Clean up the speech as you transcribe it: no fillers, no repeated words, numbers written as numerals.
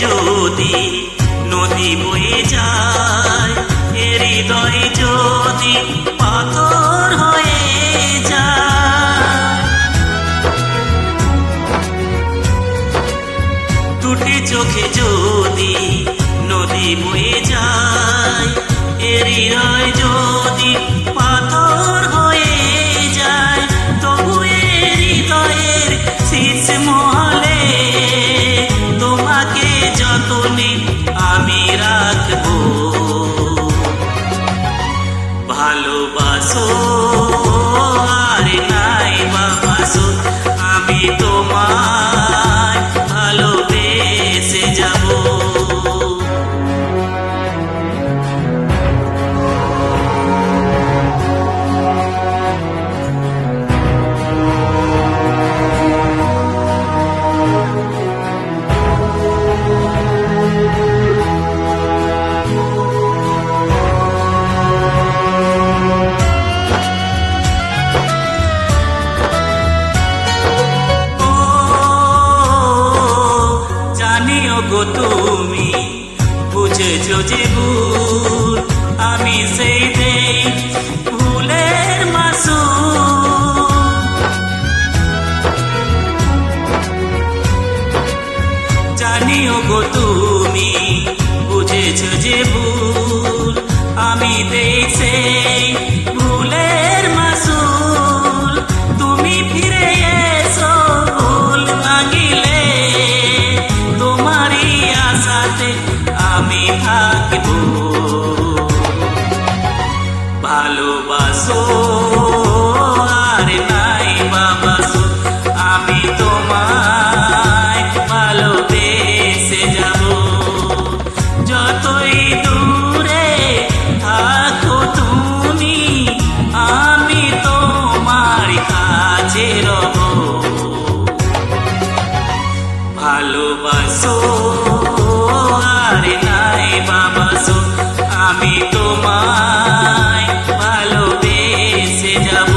যদি নদী বয়ে যায়, এ হৃদয় যদি পাথর হয়ে যায়। দুটি চোখে যদি নদী বয়ে যায়, এ হৃদয় যদি পাথর হয়ে যায়, তবু এ হৃদয়ের শীর্ষ মহলে তোমাকে যতনে আমি রাখবো। ভালোবাসো আর নাই বাবাসো, আমি তোমায় ভালোবেসে যাব। গো তুমি বুঝেছো যে ভুল, আমি সেই দেই ভুলের মাসুল। জানিও গো তুমি বুঝেছো যে ভুল, আমি দেই সেই ভুলের মাসুল। তুমি ফিরে এসো ভুল ভাঙিলে, আমি থাকব। ভালোবাসো আর নাই বাবাসো, আমি তোমায় ভালোবেসে যাব। যতই দূরে থাকো তুমি, আমি তোমার কাছে রব। ভালোবাসো আর নাই বাবাসো, আমি তোমায় ভালোবেসে যাব।